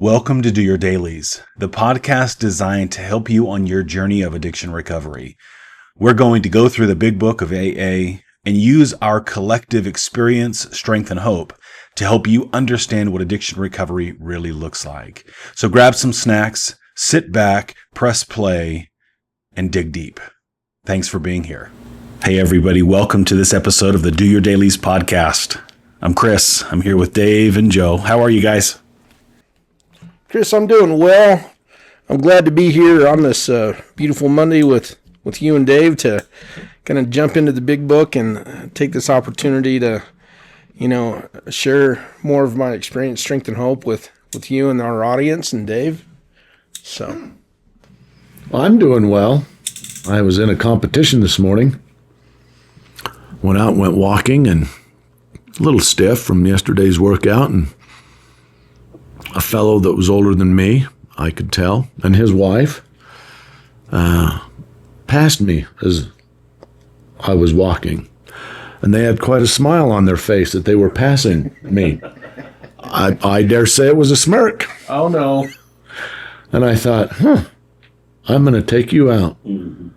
Welcome to Do Your Dailies, the podcast designed to help you on your journey of addiction recovery. We're going to go through the big book of AA and use our collective experience, strength, and hope to help you understand what addiction recovery really looks like. So grab some snacks, sit back, press play, and dig deep. Thanks for being here. Hey everybody, welcome to this episode of the Do Your Dailies podcast. I'm Chris. I'm here with Dave and Joe. How are you guys? Chris, I'm doing well. I'm glad to be here on this beautiful Monday with you and Dave to kind of jump into the big book and take this opportunity to, share more of my experience, strength, and hope with you and our audience and Dave. So, I'm doing well. I was in a competition this morning. Went out and went walking and a little stiff from yesterday's workout, and a fellow that was older than me, I could tell, and his wife passed me as I was walking. And they had quite a smile on their face that they were passing me. I dare say it was a smirk. oh no. And I thought, I'm going to take you out. Mm-hmm.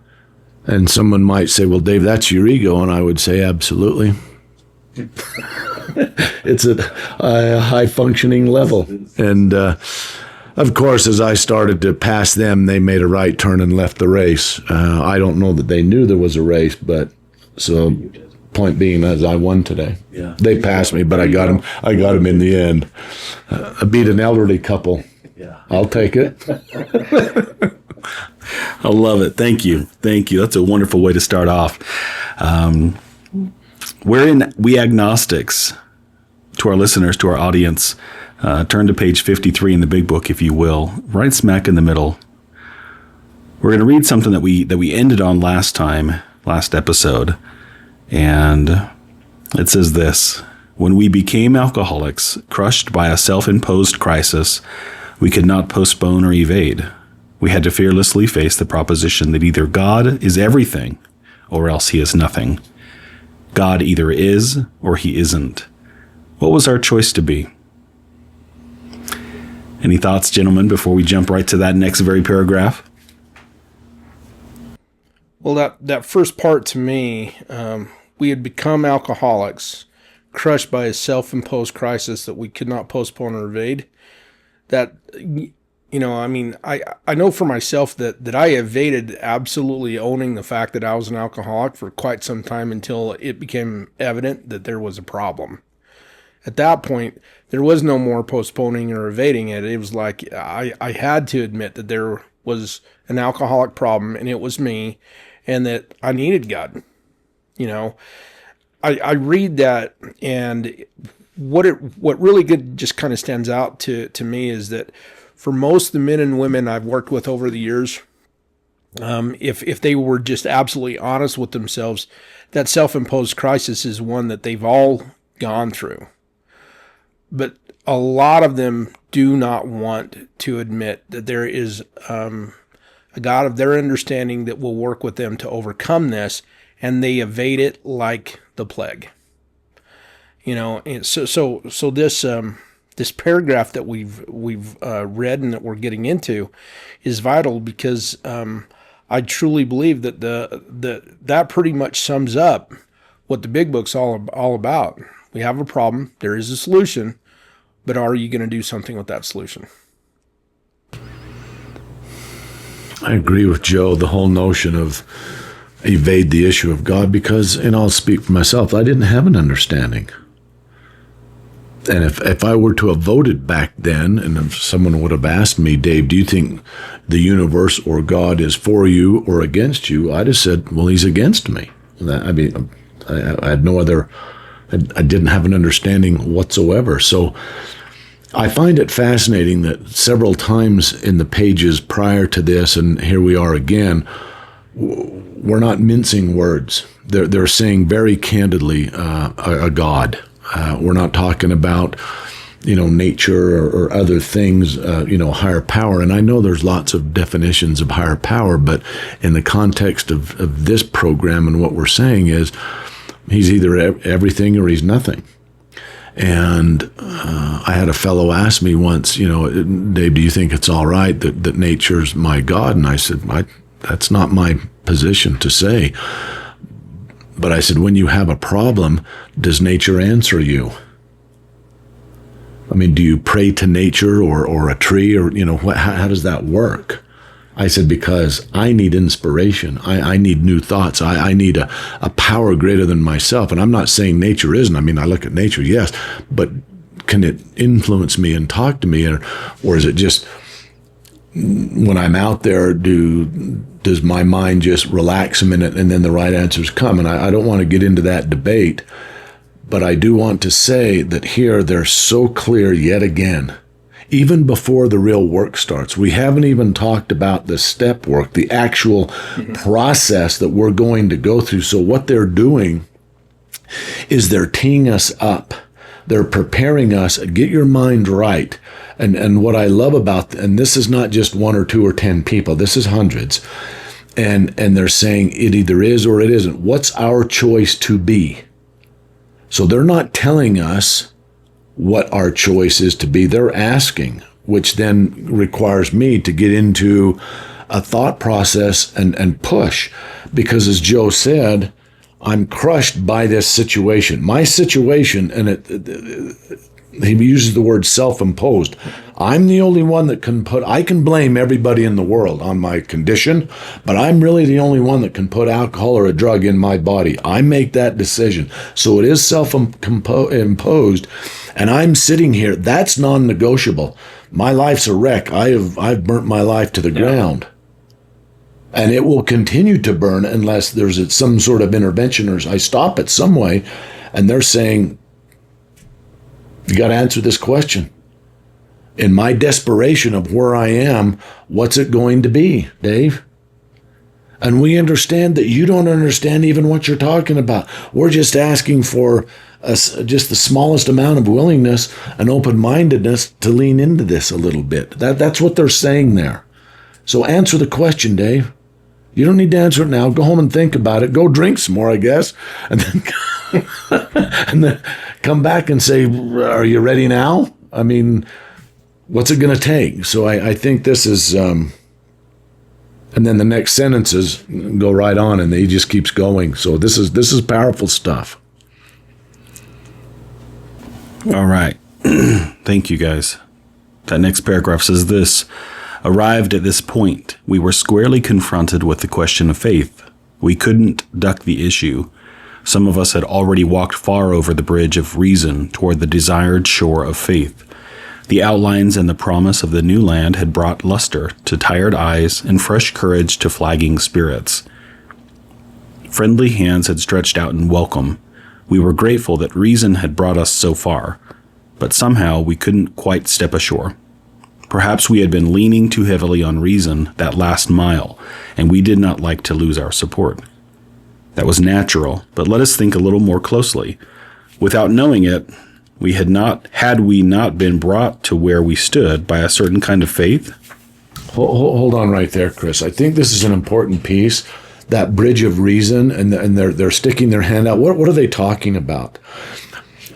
And someone might say, well, Dave, that's your ego. And I would say, absolutely. It's at a high-functioning level. And, of course, as I started to pass them, they made a right turn and left the race. I don't know that they knew there was a race, but so point being, as I won today. Yeah. They passed me, but I got them. I got them in the end. I beat an elderly couple. Yeah. I'll take it. I love it. Thank you. That's a wonderful way to start off. We agnostics, to our listeners, to our audience, turn to page 53 in the big book, if you will, right smack in the middle. We're going to read something that we ended on last episode, and it says this: when we became alcoholics, crushed by a self-imposed crisis, we could not postpone or evade. We had to fearlessly face the proposition that either God is everything or else he is nothing. God either is or he isn't. What was our choice to be? Any thoughts, gentlemen, before we jump right to that next very paragraph? Well, that first part to me, we had become alcoholics, crushed by a self-imposed crisis that we could not postpone or evade. That, I know for myself that I evaded absolutely owning the fact that I was an alcoholic for quite some time until it became evident that there was a problem. At that point, there was no more postponing or evading it. It was like I had to admit that there was an alcoholic problem and it was me, and that I needed God. I read that, and what really good just kind of stands out to me is that for most of the men and women I've worked with over the years, if they were just absolutely honest with themselves, that self-imposed crisis is one that they've all gone through. But a lot of them do not want to admit that there is a God of their understanding that will work with them to overcome this, and they evade it like the plague. And so this paragraph that we've read and that we're getting into is vital, because I truly believe that that pretty much sums up what the big book's all about. We have a problem, there is a solution, but are you going to do something with that solution? I agree with Joe, the whole notion of evade the issue of God, because, and I'll speak for myself, I didn't have an understanding. And if I were to have voted back then, and if someone would have asked me, Dave, do you think the universe or God is for you or against you? I'd have said, well, he's against me. I had no other, I didn't have an understanding whatsoever. So I find it fascinating that several times in the pages prior to this, and here we are again, we're not mincing words. They're saying very candidly a God. We're not talking about, nature or other things, higher power. And I know there's lots of definitions of higher power, but in the context of this program and what we're saying is he's either everything or he's nothing. And I had a fellow ask me once, Dave, do you think it's all right that nature's my God? And I said, that's not my position to say. But I said, when you have a problem, does nature answer you? I mean, do you pray to nature or a tree or, how does that work? I said, because I need inspiration. I need new thoughts. I need a power greater than myself. And I'm not saying nature isn't. I mean, I look at nature, yes, but can it influence me and talk to me? Or is it just when I'm out there, does my mind just relax a minute and then the right answers come? And I don't want to get into that debate, but I do want to say that here they're so clear yet again. Even before the real work starts, we haven't even talked about the step work, the actual process that we're going to go through. So what they're doing is they're teeing us up. They're preparing us. Get your mind right. And what I love about, and this is not just 1 or 2 or 10 people, this is hundreds. And they're saying it either is or it isn't. What's our choice to be? So they're not telling us what our choice is to be. They're asking, which then requires me to get into a thought process and push. Because as Joe said, I'm crushed by this situation. My situation, and he uses the word self-imposed. I'm the only one that I can blame everybody in the world on my condition, but I'm really the only one that can put alcohol or a drug in my body. I make that decision. So it is self-imposed, and I'm sitting here. That's non-negotiable. My life's a wreck. I've burnt my life to the ground. And it will continue to burn unless there's some sort of intervention or I stop it some way. And they're saying, you got to answer this question. In my desperation of where I am, what's it going to be, Dave? And we understand that you don't understand even what you're talking about. We're just asking for just the smallest amount of willingness and open-mindedness to lean into this a little bit. That's what they're saying there. So answer the question, Dave. You don't need to answer it now. Go home and think about it. Go drink some more, I guess. And then come back and say, are you ready now? I mean, what's it going to take? So I think this is, and then the next sentences go right on and he just keeps going. So this is powerful stuff. All right. Thank you, guys. That next paragraph says this. Arrived at this point, we were squarely confronted with the question of faith. We couldn't duck the issue. Some of us had already walked far over the bridge of reason toward the desired shore of faith. The outlines and the promise of the new land had brought luster to tired eyes and fresh courage to flagging spirits. Friendly hands had stretched out in welcome. We were grateful that reason had brought us so far, but somehow we couldn't quite step ashore. Perhaps we had been leaning too heavily on reason that last mile, and we did not like to lose our support. That was natural, but let us think a little more closely. Without knowing it, had we not been brought to where we stood by a certain kind of faith? Hold on right there, Chris. I think this is an important piece, that bridge of reason, and they're sticking their hand out. What are they talking about?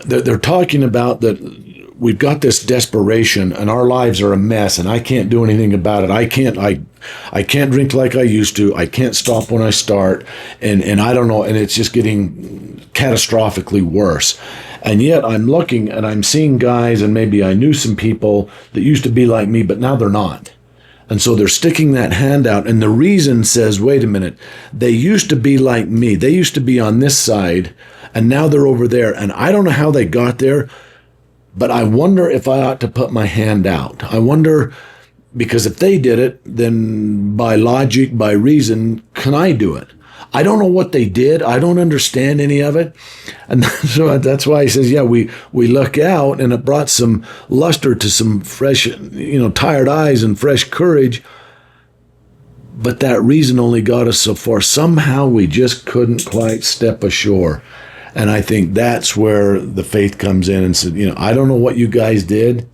They're talking about that we've got this desperation and our lives are a mess and I can't do anything about it. I can't drink like I used to. I can't stop when I start. And I don't know. And it's just getting catastrophically worse. And yet I'm looking and I'm seeing guys, and maybe I knew some people that used to be like me, but now they're not. And so they're sticking that hand out. And the reason says, wait a minute, they used to be like me. They used to be on this side and now they're over there. And I don't know how they got there. But I wonder if I ought to put my hand out. I wonder, because if they did it, then by logic, by reason, can I do it? I don't know what they did. I don't understand any of it. And so that's why he says, yeah, we look out, and it brought some luster to some fresh, tired eyes and fresh courage. But that reason only got us so far. Somehow we just couldn't quite step ashore. And I think that's where the faith comes in and said, I don't know what you guys did.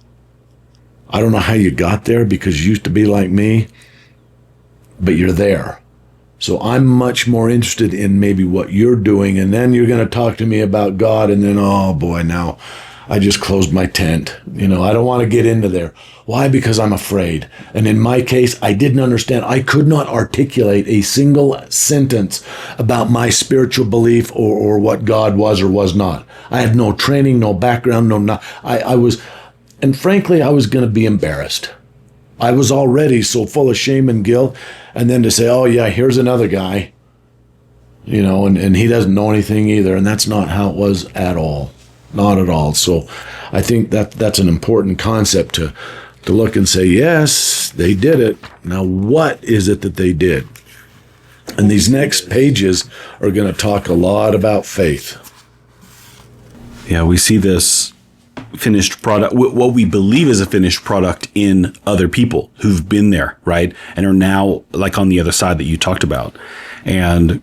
I don't know how you got there because you used to be like me, but you're there. So I'm much more interested in maybe what you're doing. And then you're going to talk to me about God. And then, oh boy, now I just closed my tent. I don't want to get into there. Why? Because I'm afraid. And in my case, I didn't understand. I could not articulate a single sentence about my spiritual belief or what God was or was not. I had no training, no background, I was, and frankly, I was going to be embarrassed. I was already so full of shame and guilt. And then to say, oh yeah, here's another guy, and he doesn't know anything either. And that's not how it was at all. Not at all. So I think that's an important concept to look and say, yes, they did it. Now, what is it that they did? And these next pages are going to talk a lot about faith. Yeah, we see this finished product, what we believe is a finished product in other people who've been there, right? And are now like on the other side that you talked about. And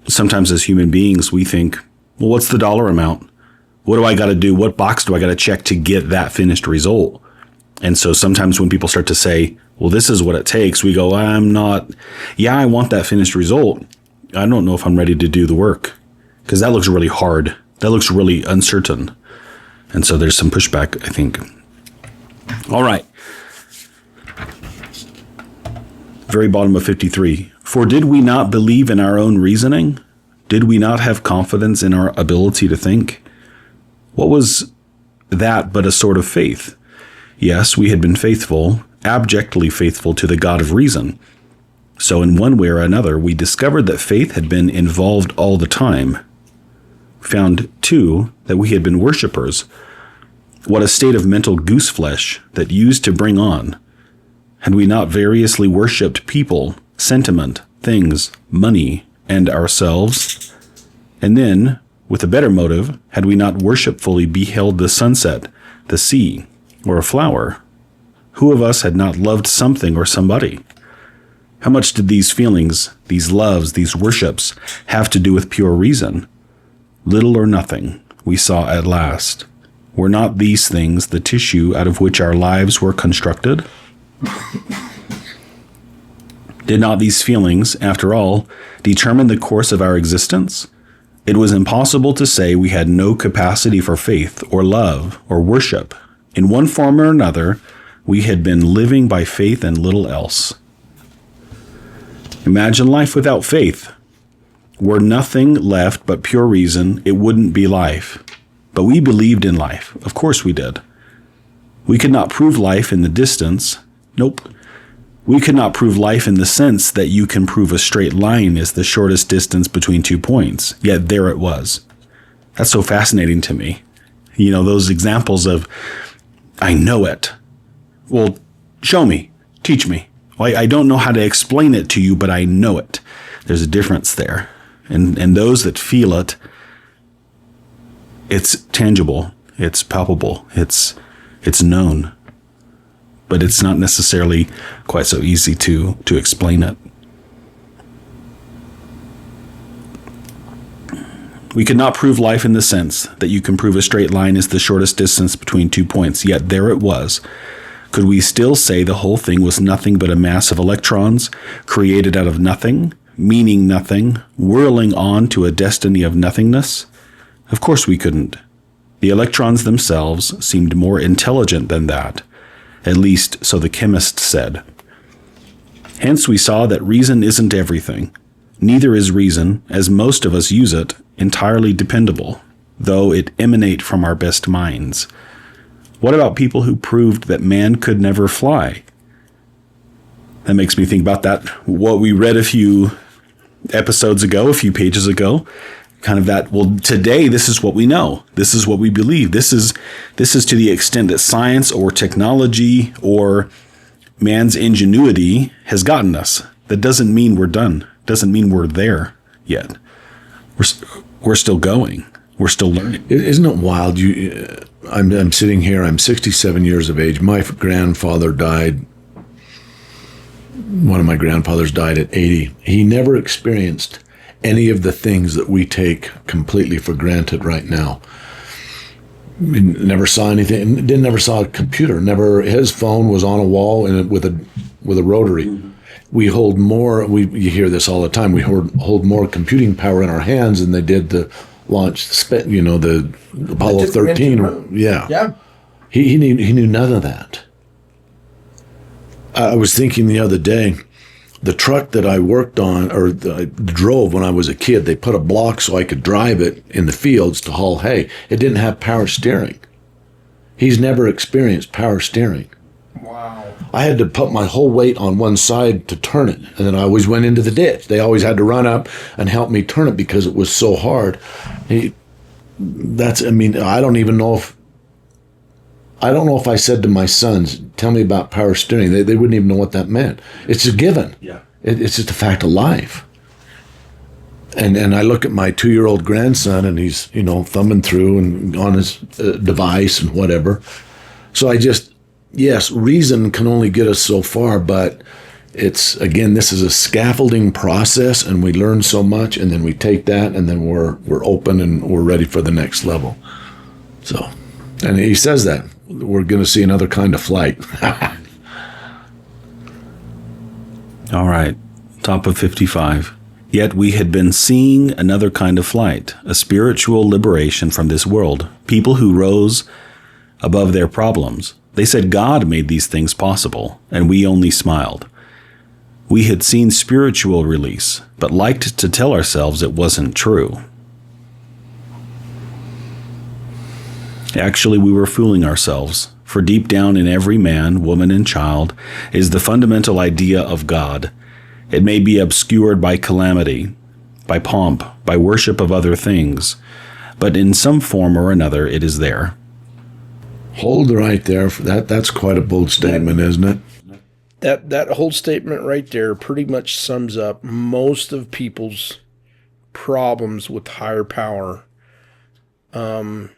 sometimes as human beings, we think, well, what's the dollar amount? What do I got to do? What box do I got to check to get that finished result? And so sometimes when people start to say, well, this is what it takes, we go, I want that finished result. I don't know if I'm ready to do the work because that looks really hard. That looks really uncertain. And so there's some pushback, I think. All right. Very bottom of 53. For did we not believe in our own reasoning? Did we not have confidence in our ability to think? What was that but a sort of faith? Yes, we had been faithful, abjectly faithful to the God of reason. So in one way or another, we discovered that faith had been involved all the time. Found, too, that we had been worshippers. What a state of mental gooseflesh that used to bring on. Had we not variously worshipped people, sentiment, things, money, and ourselves? And then, with a better motive, had we not worshipfully beheld the sunset, the sea, or a flower? Who of us had not loved something or somebody? How much did these feelings, these loves, these worships have to do with pure reason? Little or nothing, we saw at last. Were not these things the tissue out of which our lives were constructed? Did not these feelings, after all, determine the course of our existence? It was impossible to say we had no capacity for faith or love or worship. In one form or another, we had been living by faith and little else. Imagine life without faith. Were nothing left but pure reason, it wouldn't be life. But we believed in life. Of course we did. We could not prove life in the distance. Nope. We could not prove life in the sense that you can prove a straight line is the shortest distance between 2 points. Yet there it was. That's so fascinating to me. Those examples of, I know it. Well, show me. Teach me. Well, I don't know how to explain it to you, but I know it. There's a difference there. And those that feel it, it's tangible, it's palpable, it's known. But it's not necessarily quite so easy to explain it. We could not prove life in the sense that you can prove a straight line is the shortest distance between 2 points, yet there it was. Could we still say the whole thing was nothing but a mass of electrons, created out of nothing, meaning nothing, whirling on to a destiny of nothingness? Of course we couldn't. The electrons themselves seemed more intelligent than that. At least, so the chemist said. Hence we saw that reason isn't everything. Neither is reason, as most of us use it, entirely dependable, though it emanate from our best minds. What about people who proved that man could never fly? That makes me think about that, what we read a few episodes ago, a few pages ago, kind of that, well, today, this is what we know. This is what we believe. This is to the extent that science or technology or man's ingenuity has gotten us. That doesn't mean we're done. Doesn't mean we're there yet. We're still going. We're still learning. Isn't it wild? I'm sitting here. I'm 67 years of age. My grandfather died. One of my grandfathers died at 80. He never experienced any of the things that we take completely for granted right now. We never saw anything. Never saw a computer. Never. His phone was on a wall and with a rotary. Mm-hmm. We hold more. You hear this all the time. We hold more computing power in our hands than they did the launched, the Apollo took them into 13. the moon. Yeah. Yeah. He knew none of that. I was thinking the other day, the truck that I worked on, or I drove when I was a kid, they put a block so I could drive it in the fields to haul hay. It didn't have power steering. He's never experienced power steering. Wow. I had to put my whole weight on one side to turn it, and then I always went into the ditch. They always had to run up and help me turn it because it was so hard. I don't even know if I said to my sons, tell me about power steering. They wouldn't even know what that meant. It's a given. Yeah. It's just a fact of life. And I look at my 2-year-old grandson, and he's, thumbing through and on his device and whatever. So yes, reason can only get us so far, but this is a scaffolding process, and we learn so much, and then we take that, and then we're open and we're ready for the next level. So, and he says that we're going to see another kind of flight. All right. Top of 55. Yet we had been seeing another kind of flight, a spiritual liberation from this world, people who rose above their problems. They said God made these things possible, and we only smiled. We had seen spiritual release, but liked to tell ourselves it wasn't true. Actually, we were fooling ourselves, for deep down in every man, woman, and child is the fundamental idea of God. It may be obscured by calamity, by pomp, by worship of other things, but in some form or another it is there. Hold right there. That's quite a bold statement, isn't it? That whole statement right there pretty much sums up most of people's problems with higher power. And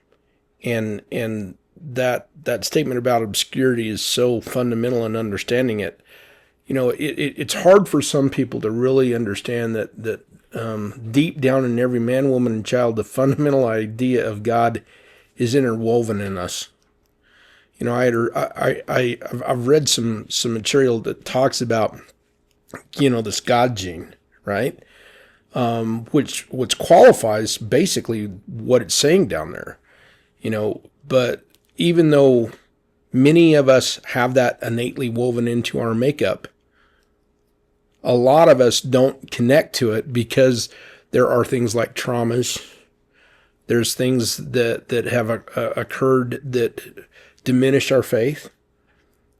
that statement about obscurity is so fundamental in understanding it. It's hard for some people to really understand that deep down in every man, woman, and child, the fundamental idea of God is interwoven in us. I've read some material that talks about, this God gene, right? Which qualifies basically what it's saying down there, but even though many of us have that innately woven into our makeup, a lot of us don't connect to it because there are things like traumas. There's things that have occurred that diminish our faith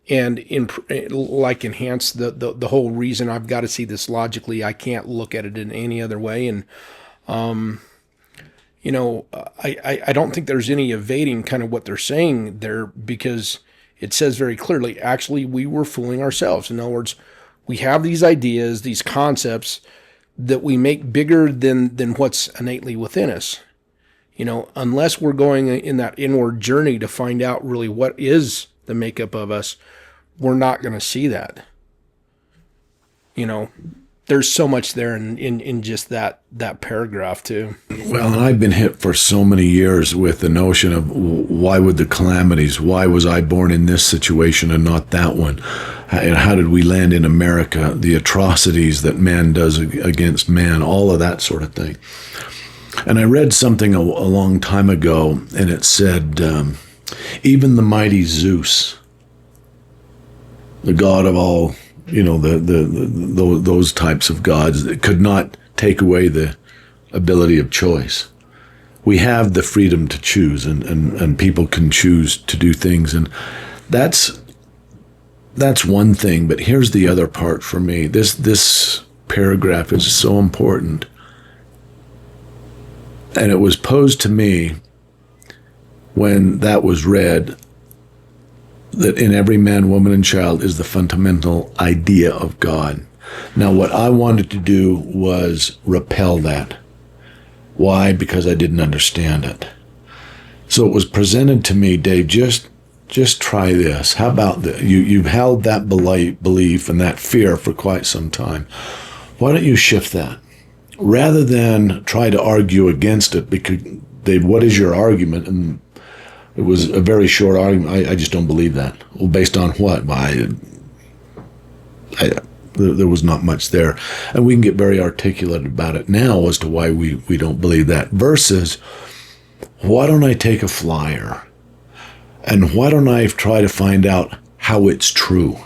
and enhance the whole reason I've got to see this logically. I can't look at it in any other way. And, I don't think there's any evading kind of what they're saying there, because it says very clearly, actually, we were fooling ourselves. In other words, we have these ideas, these concepts that we make bigger than what's innately within us. Unless we're going in that inward journey to find out really what is the makeup of us, we're not going to see that. There's so much there in just that paragraph too. Well, and I've been hit for so many years with the notion of why would the calamities, why was I born in this situation and not that one? And how did we land in America? The atrocities that man does against man, all of that sort of thing. And I read something a long time ago, and it said, even the mighty Zeus, the god of all, those types of gods, could not take away the ability of choice. We have the freedom to choose, and people can choose to do things, and that's one thing. But here's the other part for me. This paragraph is so important. And it was posed to me when that was read, that in every man, woman, and child is the fundamental idea of God. Now, what I wanted to do was repel that. Why? Because I didn't understand it. So it was presented to me, Dave, just try this. How about that? You've held that belief and that fear for quite some time. Why don't you shift that? Rather than try to argue against it, because, Dave, what is your argument? And it was a very short argument. I just don't believe that. Well, based on what? There was not much there. And we can get very articulate about it now as to why we don't believe that. Versus, why don't I take a flyer? And why don't I try to find out how it's true?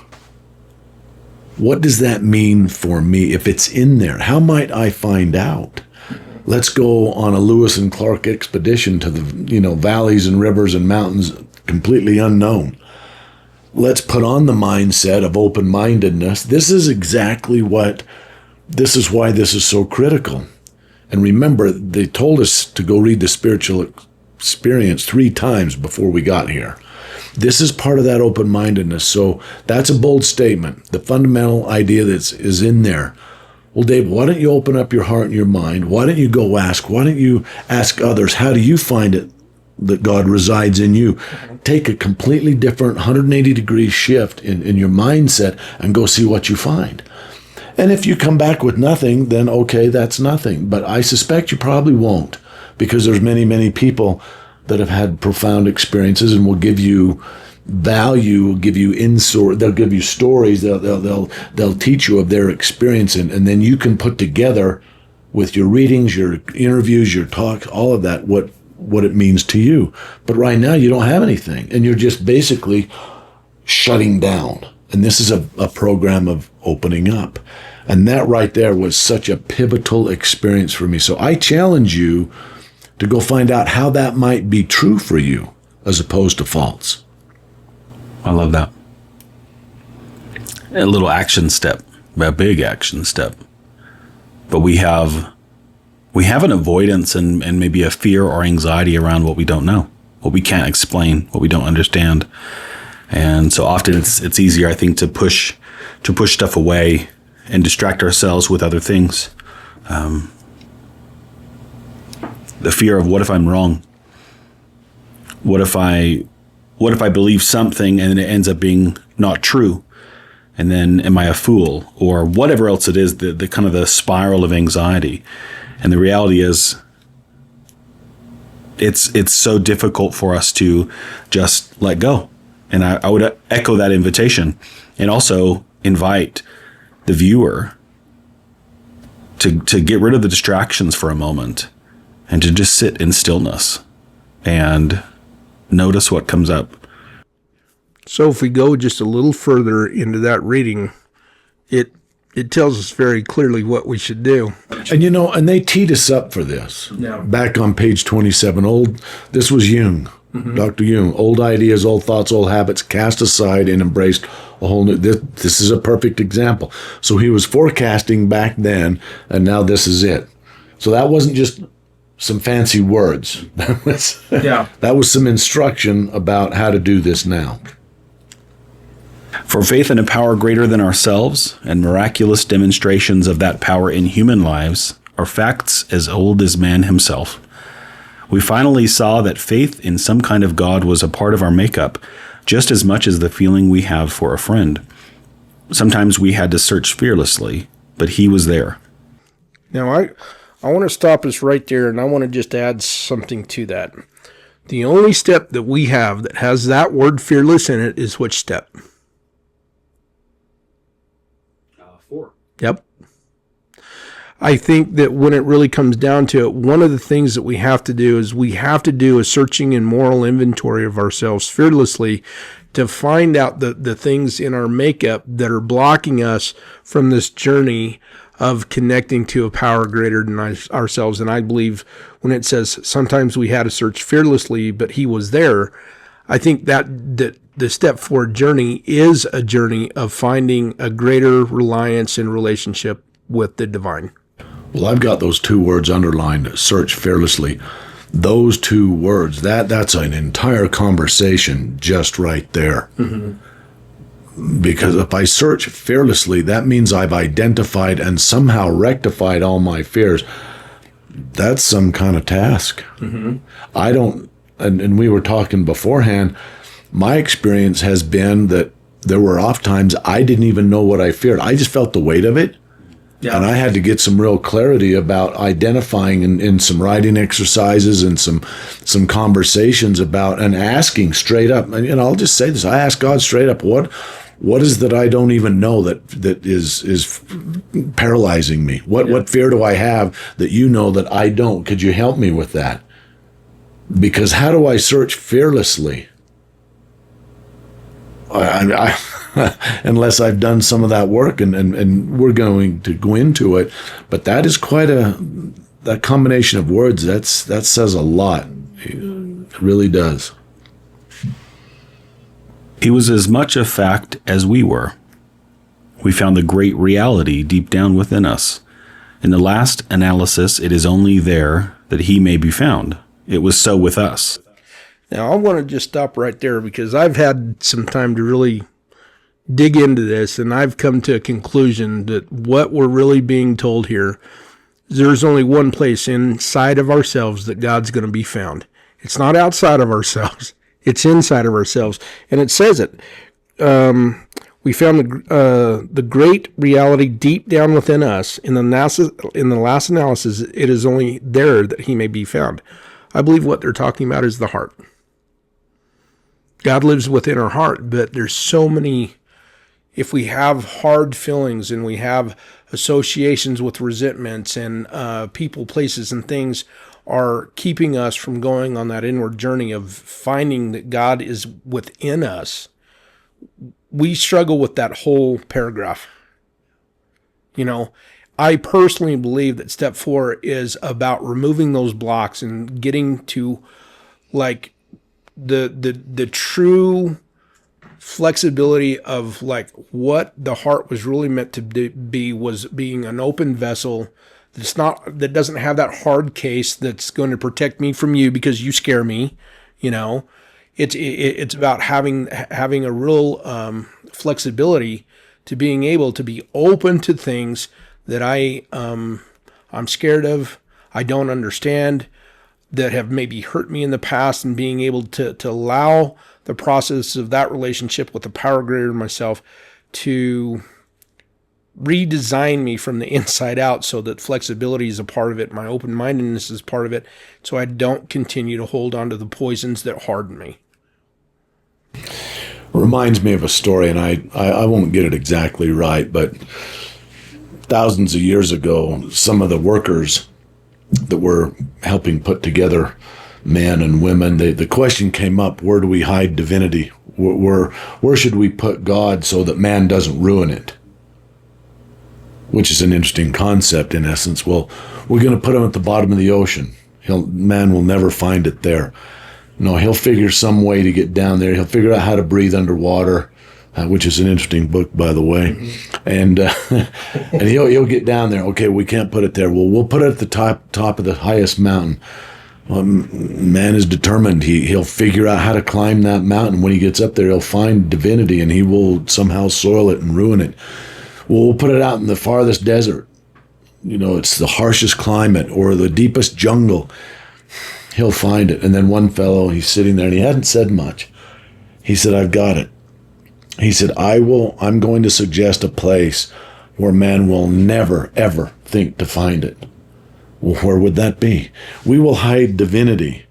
What does that mean for me if it's in there? How might I find out? Let's go on a Lewis and Clark expedition to the valleys and rivers and mountains completely unknown. Let's put on the mindset of open-mindedness. This is why this is so critical. And remember, they told us to go read the spiritual experience 3 times before we got here. This is part of that open-mindedness. So that's a bold statement. The fundamental idea that is in there. Well, Dave, why don't you open up your heart and your mind? Why don't you go ask? Why don't you ask others? How do you find it that God resides in you? Take a completely different 180-degree shift in your mindset and go see what you find. And if you come back with nothing, then okay, that's nothing. But I suspect you probably won't, because there's many, many people that have had profound experiences and will give you value, will give you insight, they'll give you stories, they'll teach you of their experience, and then you can put together with your readings, your interviews, your talks, all of that, what it means to you. But right now you don't have anything, and you're just basically shutting down. And this is a program of opening up. And that right there was such a pivotal experience for me. So I challenge you to go find out how that might be true for you as opposed to false. I love that. A little action step, a big action step. But we have an avoidance and maybe a fear or anxiety around what we don't know, what we can't explain, what we don't understand. And so often it's easier, I think, to push stuff away and distract ourselves with other things. The fear of, what if I'm wrong? What if I believe something and then it ends up being not true? And then am I a fool? Or whatever else it is, the kind of the spiral of anxiety. And the reality is, it's so difficult for us to just let go. And I would echo that invitation, and also invite the viewer to get rid of the distractions for a moment and to just sit in stillness and notice what comes up. So if we go just a little further into that reading, it tells us very clearly what we should do. And they teed us up for this. Yeah. Back on page 27, this was Jung, Dr. Jung. Old ideas, old thoughts, old habits, cast aside and embraced a whole new. This is a perfect example. So he was forecasting back then, and now this is it. So that wasn't just some fancy words. That was some instruction about how to do this now. For faith in a power greater than ourselves and miraculous demonstrations of that power in human lives are facts as old as man himself. We finally saw that faith in some kind of God was a part of our makeup, just as much as the feeling we have for a friend. Sometimes we had to search fearlessly, but he was there. Now, I want to stop us right there, and I want to just add something to that. The only step that we have that has that word fearless in it is which step? 4. Yep. I think that when it really comes down to it, one of the things that we have to do is we have to do a searching and moral inventory of ourselves fearlessly to find out the things in our makeup that are blocking us from this journey of connecting to a power greater than ourselves. And I believe when it says sometimes we had to search fearlessly, but he was there, I think that the step forward journey is a journey of finding a greater reliance and relationship with the divine. Well, I've got those 2 words underlined, search fearlessly. Those 2 words, that's an entire conversation just right there. Because if I search fearlessly, that means I've identified and somehow rectified all my fears. That's some kind of task. I don't, and we were talking beforehand, my experience has been that there were oft times I didn't even know what I feared. I just felt the weight of it. Yeah. And I had to get some real clarity about identifying in some writing exercises and some conversations about, and asking straight up. And I'll just say this: I asked God straight up, what What is that I don't even know that is paralyzing me? What fear do I have that you know that I don't? Could you help me with that? Because how do I search fearlessly? I unless I've done some of that work, and we're going to go into it. But that is quite that combination of words. That says a lot. It really does. He was as much a fact as we were. We found the great reality deep down within us. In the last analysis, it is only there that he may be found. It was so with us. Now, I want to just stop right there because I've had some time to really dig into this, and I've come to a conclusion that what we're really being told here is there's only one place inside of ourselves that God's going to be found. It's not outside of ourselves. It's inside of ourselves. And it says it. We found the great reality deep down within us. In the last analysis, it is only there that he may be found. I believe what they're talking about is the heart. God lives within our heart, but there's so many, if we have hard feelings and we have associations with resentments and people, places, and things are keeping us from going on that inward journey of finding that God is within us, we struggle with that whole paragraph. You know, I personally believe that step 4 is about removing those blocks and getting to like the true flexibility of like what the heart was really meant to be, was being an open vessel that doesn't have that hard case that's going to protect me from you because you scare me. You know, it's about having a real flexibility to being able to be open to things that I'm scared of, I don't understand, that have maybe hurt me in the past, and being able to allow the process of that relationship with the power greater than myself to redesign me from the inside out so that flexibility is a part of it, my open-mindedness is part of it, so I don't continue to hold on to the poisons that harden me. Reminds me of a story, and I won't get it exactly right, but thousands of years ago, some of the workers that were helping put together men and women, the question came up, where do we hide divinity? Where should we put God so that man doesn't ruin it? Which is an interesting concept in essence. Well, we're going to put him at the bottom of the ocean. Man will never find it there. No, he'll figure some way to get down there. He'll figure out how to breathe underwater, which is an interesting book, by the way. Mm-hmm. And he'll get down there. Okay, we can't put it there. Well, we'll put it at the top of the highest mountain. Well, man is determined. He'll figure out how to climb that mountain. When he gets up there, he'll find divinity, and he will somehow soil it and ruin it. Well, we'll put it out in the farthest desert. You know, it's the harshest climate or the deepest jungle. He'll find it. And then one fellow, he's sitting there, and he hadn't said much. He said, I've got it. He said, I'm going to suggest a place where man will never, ever think to find it. Well, where would that be? We will hide divinity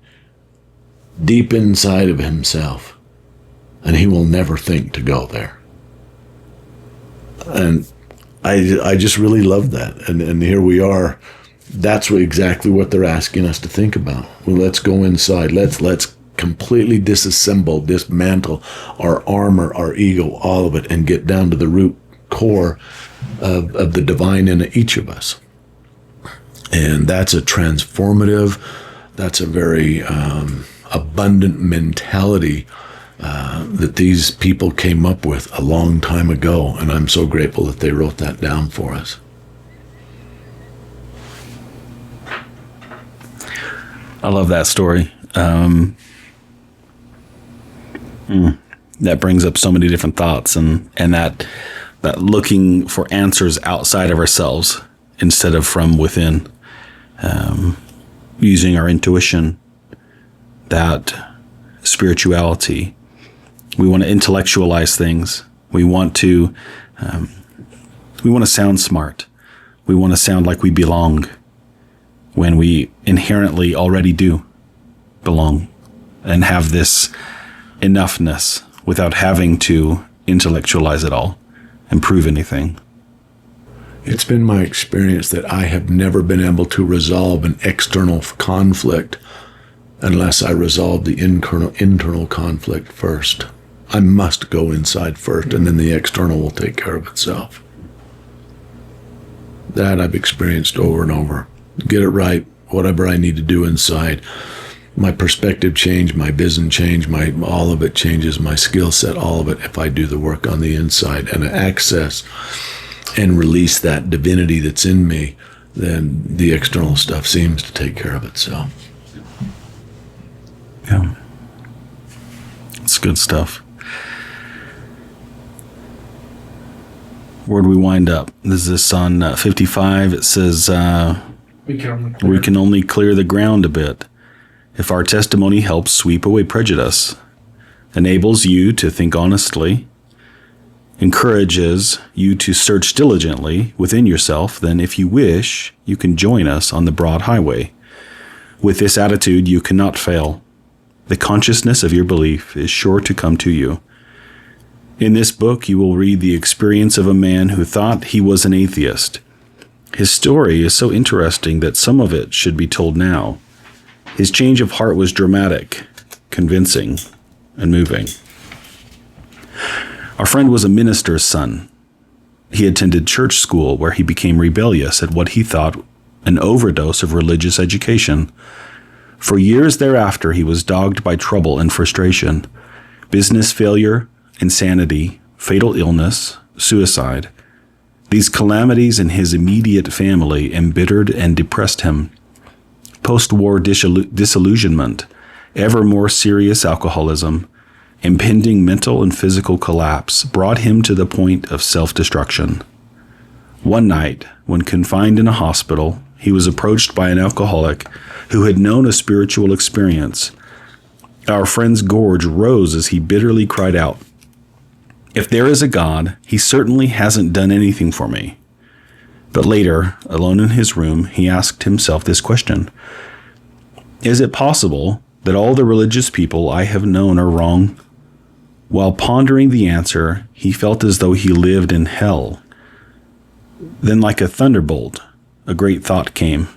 deep inside of himself, and he will never think to go there. And I just really love that. And here we are. That's exactly what they're asking us to think about. Well, let's go inside. Let's completely disassemble, dismantle our armor, our ego, all of it, and get down to the root core of the divine in each of us. And that's a transformative, that's a very abundant mentality that these people came up with a long time ago. And I'm so grateful that they wrote that down for us. I love that story. That brings up so many different thoughts, and that looking for answers outside of ourselves instead of from within, using our intuition, that spirituality. We want to intellectualize things. We want to sound smart. We want to sound like we belong, when we inherently already do belong and have this enoughness without having to intellectualize it all and prove anything. It's been my experience that I have never been able to resolve an external conflict unless I resolve the internal conflict first. I must go inside first, and then the external will take care of itself. That I've experienced over and over. Get it right, whatever I need to do inside. My perspective change, my vision change, all of it changes, my skill set, all of it, if I do the work on the inside and access and release that divinity that's in me, then the external stuff seems to take care of itself. Yeah. It's good stuff. Where do we wind up? This is on 55. It says, we can only clear the ground a bit. If our testimony helps sweep away prejudice, enables you to think honestly, encourages you to search diligently within yourself, then if you wish, you can join us on the broad highway. With this attitude, you cannot fail. The consciousness of your belief is sure to come to you. In this book, you will read the experience of a man who thought he was an atheist. His story is so interesting that some of it should be told now. His change of heart was dramatic, convincing, and moving. Our friend was a minister's son. He attended church school where he became rebellious at what he thought an overdose of religious education. For years thereafter, he was dogged by trouble and frustration, business failure, insanity, fatal illness, suicide. These calamities in his immediate family embittered and depressed him. Post-war disillusionment, ever more serious alcoholism, impending mental and physical collapse brought him to the point of self-destruction. One night, when confined in a hospital, he was approached by an alcoholic who had known a spiritual experience. Our friend's gorge rose as he bitterly cried out, "If there is a God, he certainly hasn't done anything for me." But later, alone in his room, he asked himself this question: is it possible that all the religious people I have known are wrong? While pondering the answer, he felt as though he lived in hell. Then, like a thunderbolt, a great thought came.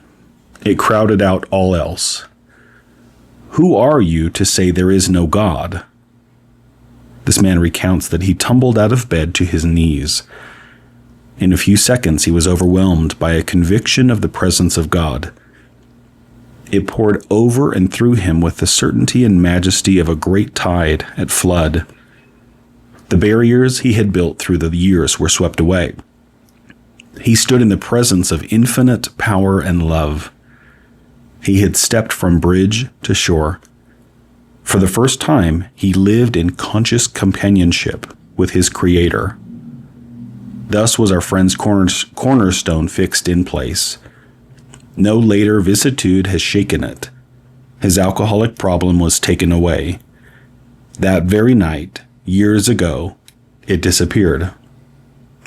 It crowded out all else. Who are you to say there is no God? This man recounts that he tumbled out of bed to his knees. In a few seconds, he was overwhelmed by a conviction of the presence of God. It poured over and through him with the certainty and majesty of a great tide at flood. The barriers he had built through the years were swept away. He stood in the presence of infinite power and love. He had stepped from bridge to shore. For the first time, he lived in conscious companionship with his Creator. Thus was our friend's cornerstone fixed in place. No later vicissitude has shaken it. His alcoholic problem was taken away. That very night, years ago, it disappeared.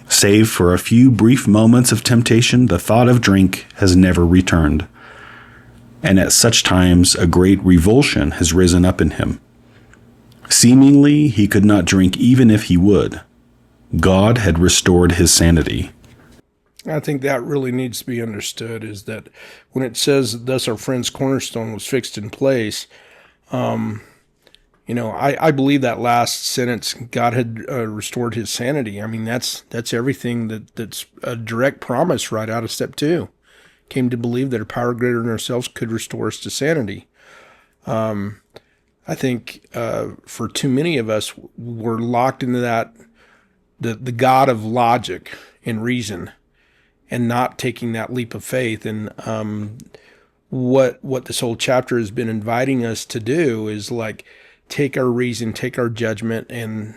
Save for a few brief moments of temptation, the thought of drink has never returned. And at such times, a great revulsion has risen up in him. Seemingly, he could not drink even if he would. God had restored his sanity. I think that really needs to be understood, is that when it says, thus our friend's cornerstone was fixed in place, I believe that last sentence, God had restored his sanity. I mean, that's everything that's a direct promise right out of step 2. Came to believe that a power greater than ourselves could restore us to sanity. I think for too many of us, we're locked into that, the God of logic and reason, and not taking that leap of faith. And what this whole chapter has been inviting us to do is like take our reason, take our judgment, and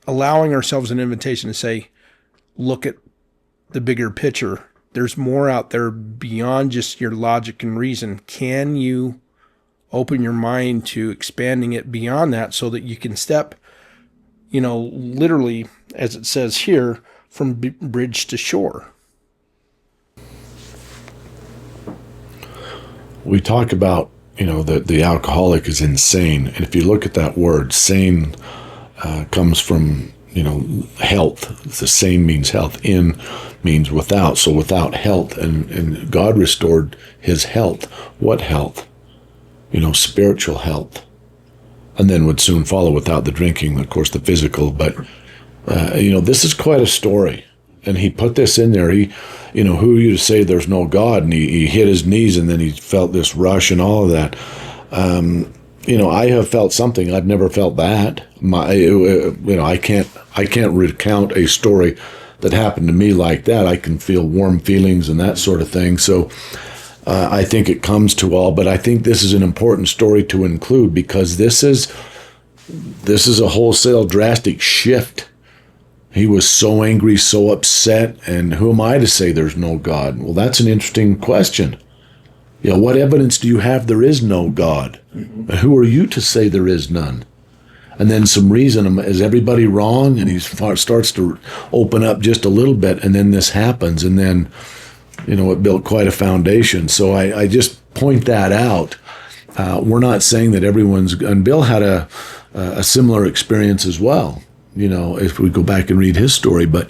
allowing ourselves an invitation to say, look at the bigger picture. There's more out there beyond just your logic and reason. Can you open your mind to expanding it beyond that so that you can step, literally, as it says here, from bridge to shore? We talk about, that the alcoholic is insane. And if you look at that word, sane, comes from, health. The same means health. In means without. So without health, and God restored his health. What health? Spiritual health. And then would soon follow without the drinking, of course, the physical. But, this is quite a story. And he put this in there. Who are you to say there's no God? And he hit his knees, and then he felt this rush and all of that. I have felt something. I've never felt that. I can't recount a story that happened to me like that. I can feel warm feelings and that sort of thing. So I think it comes to all. But I think this is an important story to include, because this is a wholesale drastic shift. He was so angry, so upset, and who am I to say there's no God? Well, that's an interesting question. What evidence do you have there is no God? Mm-hmm. And who are you to say there is none? And then some reason, is everybody wrong? And he starts to open up just a little bit, and then this happens, and then, it built quite a foundation. So I just point that out. We're not saying that everyone's, and Bill had a similar experience as well. If we go back and read his story, but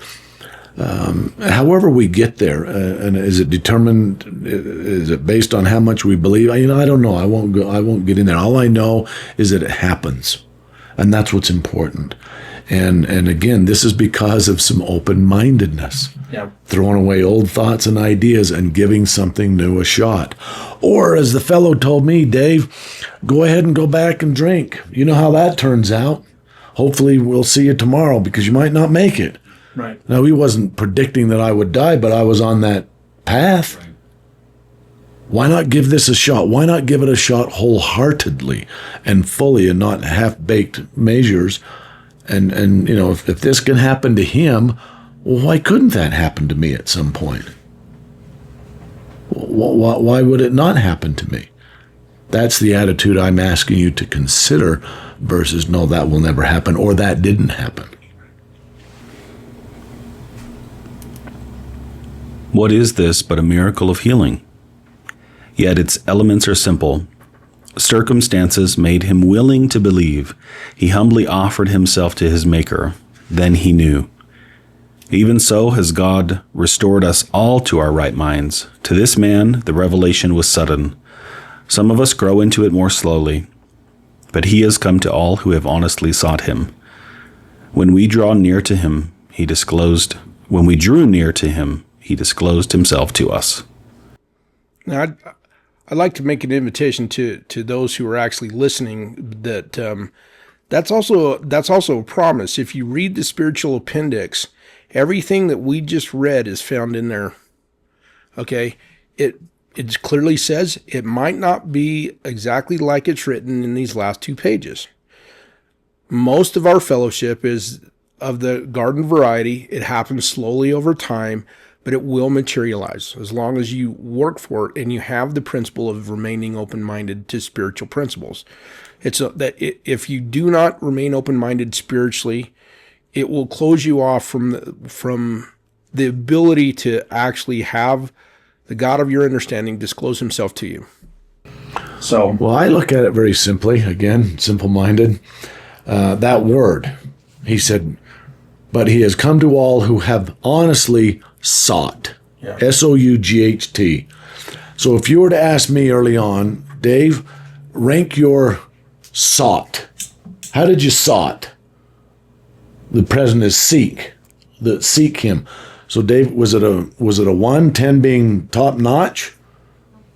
however we get there, and is it determined? Is it based on how much we believe? I don't know. I won't get in there. All I know is that it happens, and that's what's important. And again, this is because of some open-mindedness, throwing away old thoughts and ideas and giving something new a shot. Or, as the fellow told me, Dave, go ahead and go back and drink. You know how that turns out. Hopefully we'll see you tomorrow, because you might not make it. Right. Now, he wasn't predicting that I would die, but I was on that path. Right. Why not give this a shot? Why not give it a shot wholeheartedly and fully, and not half-baked measures? And if this can happen to him, well, why couldn't that happen to me at some point? Why would it not happen to me? That's the attitude I'm asking you to consider, versus, no, that will never happen, or that didn't happen. What is this but a miracle of healing? Yet its elements are simple. Circumstances made him willing to believe. He humbly offered himself to his Maker. Then he knew. Even so has God restored us all to our right minds. To this man, the revelation was sudden. Some of us grow into it more slowly, but he has come to all who have honestly sought him. When we drew near to him, he disclosed himself to us. Now, I'd like to make an invitation to those who are actually listening that that's also a promise. If you read the spiritual appendix, everything that we just read is found in there. Okay? It clearly says it might not be exactly like it's written in these last 2 pages. Most of our fellowship is of the garden variety. It happens slowly over time, but it will materialize as long as you work for it and you have the principle of remaining open-minded to spiritual principles. If you do not remain open-minded spiritually, it will close you off from the ability to actually have the God of your understanding disclose himself to you. Well, I look at it very simply, again, simple-minded. That word, he said, but he has come to all who have honestly sought. Yeah. S-O-U-G-H-T. So if you were to ask me early on, Dave, rank your sought. How did you sought? The present is seek. Seek him. So Dave, was it a 1, 10 being top notch?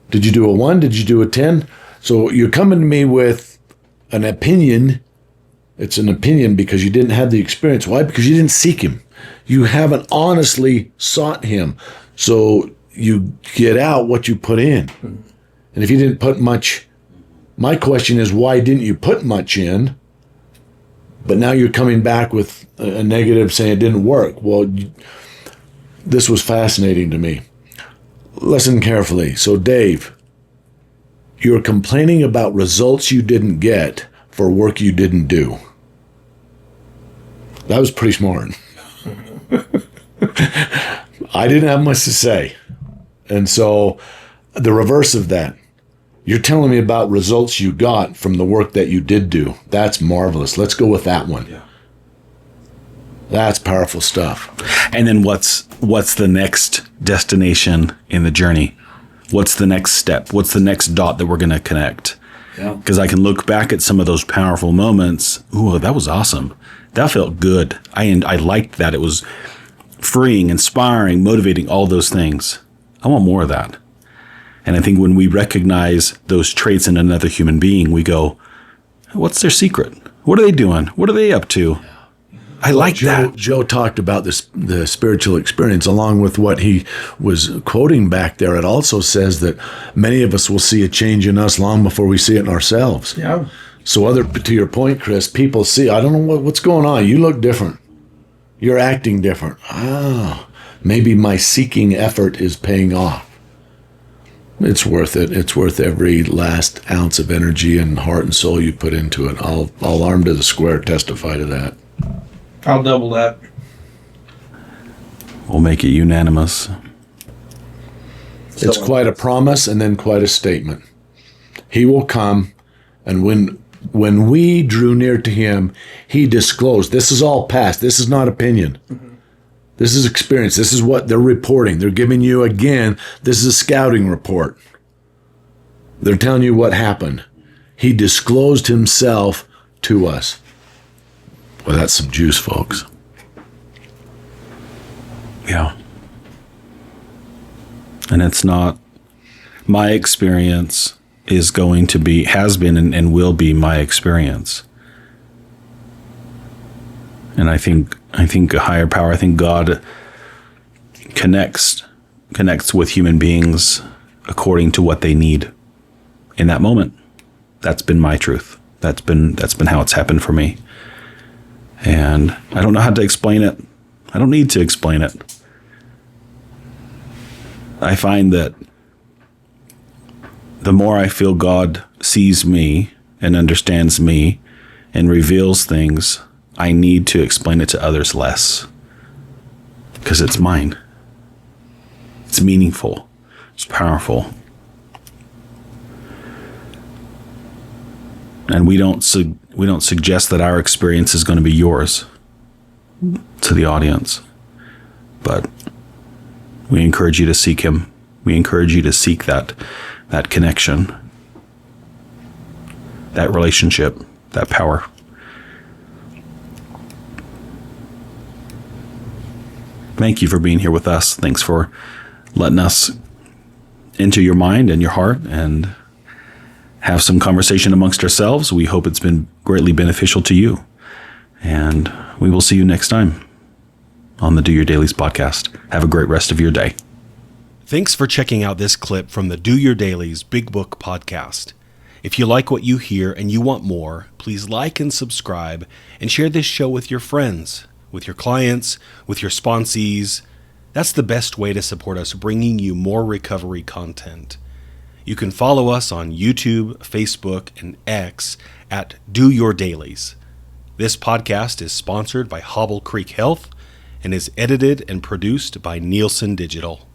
Did you do a 1? Did you do a 10? So you're coming to me with an opinion. It's an opinion because you didn't have the experience. Why? Because you didn't seek him. You haven't honestly sought him. So you get out what you put in. And if you didn't put much, my question is, why didn't you put much in? But now you're coming back with a negative saying it didn't work. Well, this was fascinating to me. Listen carefully. So, Dave, you're complaining about results you didn't get for work you didn't do. That was pretty smart. I didn't have much to say. And so the reverse of that, you're telling me about results you got from the work that you did do. That's marvelous. Let's go with that one. Yeah. That's powerful stuff. And then what's the next destination in the journey? What's the next step? What's the next dot that we're going to connect? Because I can look back at some of those powerful moments. Ooh, that was awesome. That felt good. I liked that. It was freeing, inspiring, motivating, all those things. I want more of that. And I think when we recognize those traits in another human being, we go, what's their secret? What are they doing? What are they up to? I like that. Joe talked about this, the spiritual experience, along with what he was quoting back there. It also says that many of us will see a change in us long before we see it in ourselves. Yeah. So to your point, Chris, people see, I don't know what's going on. You look different. You're acting different. Maybe my seeking effort is paying off. It's worth it. It's worth every last ounce of energy and heart and soul you put into it. I'll arm to the square testify to that. I'll double that. We'll make it unanimous. It's quite a promise and then quite a statement. He will come, and when we drew near to him, he disclosed. This is all past. This is not opinion. Mm-hmm. This is experience. This is what they're reporting. They're giving you, again, this is a scouting report. They're telling you what happened. He disclosed himself to us. Well, that's some juice, folks. Yeah. And it's not my experience is going to be, has been and will be my experience. And I think a higher power, I think God connects with human beings according to what they need in that moment. That's been my truth. That's been how it's happened for me. And I don't know how to explain it. I don't need to explain it. I find that the more I feel God sees me and understands me and reveals things, I need to explain it to others less. Because it's mine. It's meaningful. It's powerful. And we don't suggest that our experience is going to be yours to the audience. But we encourage you to seek him. We encourage you to seek that connection, that relationship, that power. Thank you for being here with us. Thanks for letting us into your mind and your heart and have some conversation amongst ourselves. We hope it's been greatly beneficial to you. And we will see you next time on the Do Your Dailies podcast. Have a great rest of your day. Thanks for checking out this clip from the Do Your Dailies Big Book podcast. If you like what you hear and you want more, please like and subscribe and share this show with your friends, with your clients, with your sponsees. That's the best way to support us bringing you more recovery content. You can follow us on YouTube, Facebook, and X at Do Your Dailies. This podcast is sponsored by Hobble Creek Health and is edited and produced by Nielsen Digital.